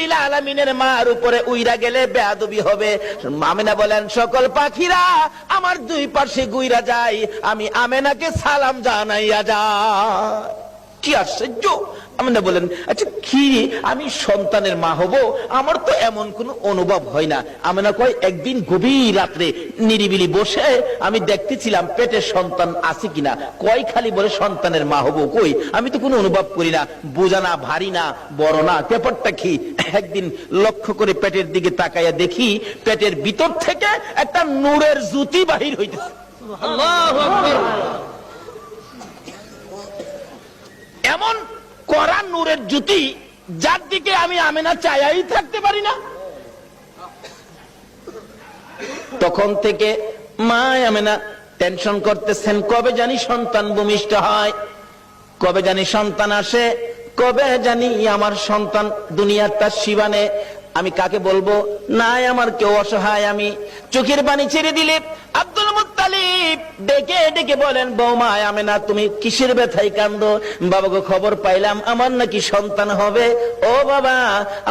লিল আলামিনের মার উপরে উইরা গেলে বেয়াদবি হবে। আমিনা বলেন সকল পাখিরা আমার দুই পাশে গুইরা যায়, আমি আমেনাকে সালাম জানাইয়া যায়। কি আশ্চর্য! আমিনা বলেন আচ্ছা কি আমি সন্তানের মা হব, আমার তো এমন কোনো অনুভব হয় না। আমিনা কয় একদিন গভীর রাত্রে নিরিবিলি বসে আমি দেখতেছিলাম পেটে সন্তান আছে কিনা। কয় খালি বলে সন্তানের মা হব, কই আমি তো কোনো অনুভব করি না, বোঝা না, ভারী না, বড় না, ব্যাপারটা কি। একদিন লক্ষ্য করে পেটের দিকে তাকাইয়া দেখি পেটের ভিতর থেকে একটা নূরের জ্যোতি বাহির হইতেছে। আল্লাহু আকবার! এমন কড়া নূরের জ্যোতি যার দিকে আমি আমেনা চাইয়াই থাকতে পারি না। তখন থেকে মা আমেনা টেনশন করতেছেন, কবে জানি সন্তান ভূমিষ্ঠ হয়, কবে জানি সন্তান আসে, কবে জানি আমার সন্তান দুনিয়াটা শিবানে। আমি কাকে বলবো? নাই আমার কেউ অসহায়। আমি চোখের পানি ছেড়ে দিলে আব্দুল মুত্তালিব ডেকে ডেকে বলেন, বৌমা আমেনা তুমি কিসের ব্যথায় কান্দো? বাবাকে খবর পাইলাম আমার নাকি সন্তান হবে। ও বাবা,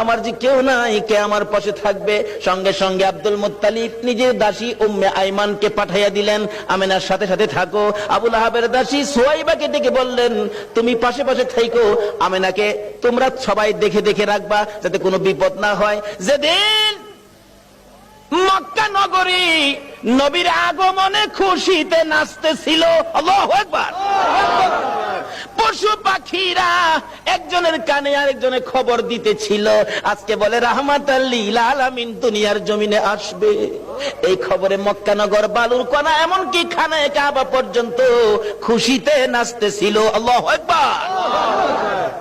আমার যে কেউ নাই, কে আমার পাশে থাকবে? সঙ্গে সঙ্গে আব্দুল মুত্তালিব নিজের দাসী উম্মে আইমানকে পাঠাইয়া দিলেন, আমেনার সাথে সাথে থাকো। আবু লাহাবের দাসী সুয়াইবাকে ডেকে বললেন, তুমি পাশে পাশে থাকো, আমেনাকে তোমরা সবাই দেখে দেখে রাখবা যাতে কোনো বিপদ না হয়। যেদিন মক্কা নগরী নবীর আগমনে খুশিতে নাচতেছিল, আল্লাহু আকবার, পশু পাখিরা একজনের কানে আরেকজনের খবর দিতেছিল, আজকে বলে রাহমাতাল লিল আলামিন দুনিয়ার জমিনে আসবে। এই খবরে মক্কা নগর, বালুর কণা, এমনকি খানায়ে কাবা পর্যন্ত খুশিতে নাচতেছিল, আল্লাহু আকবার।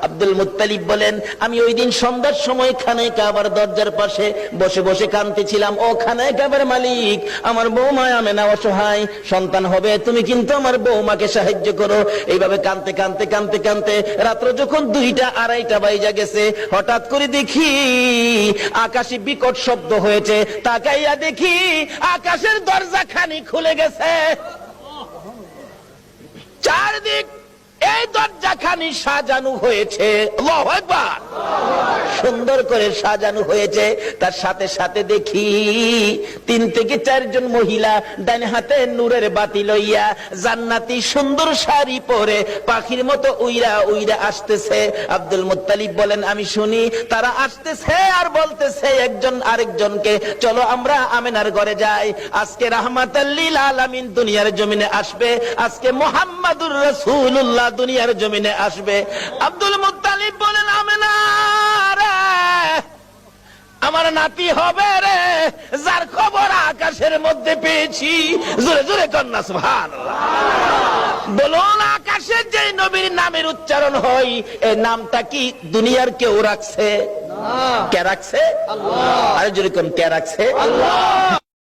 আব্দুল মুত্তালিব বলেন, আমি ওই দিন সন্ধ্যার সময় খানায়ে কাবার দরজার পাশে বসে বসে কাঁদতেছিলাম, ও খানায়ে কাবার মালিক, আমার বৌমা আমেনা অসহায়, সন্তান হবে, তুমি কিন্তু আমার বৌমাকে সাহায্য করো। এইভাবে কাঁদতে কাঁদতে কাঁদতে কাঁদতে রাত্র যখন 2টা 2:30 বাজে গেছে, হঠাৎ করে দেখি আকাশে বিকট শব্দ হয়েছে। তাকাইয়া দেখি আকাশের দরজা খানি খুলে গেছে, চারদিক এই দরজাখানি সাজানো হয়েছে, আল্লাহু আকবার, সুন্দর করে সাজানো হয়েছে। তার সাথে সাথে দেখি 3 থেকে 4 জন মহিলা ডান হাতে নূরের বাতি লইয়া জান্নাতি সুন্দর শাড়ি পরে পাখির মতো উইরা উইরা আসতেছে। আব্দুল মুত্তালিব বলেন, আমি শুনি তারা আসতেছে আর বলতেছে একজন আরেকজনকে, চলো আমরা আমেনার ঘরে যাই, আজকে রাহমাতাল লিল আলামিন দুনিয়ার জমিনে আসবে, আজকে মুহাম্মাদুর রাসূলুল্লাহ দুনিয়ার জমিনে আসবে। আব্দুল মুত্তালিব বলেন, আমেনা রে, আমার নাতি হবে রে, যার খবর আকাশের মধ্যে পেয়েছি। জোরে জোরে কন্যা সুবহানাল্লাহ। বলুন, আকাশের যে নবীর নামের উচ্চারণ হয়, এই নামটা কি দুনিয়ার কেউ রাখছে? কে রাখছে? আল্লাহ। আরে জোরে কোন কে রাখছে? আল্লাহ।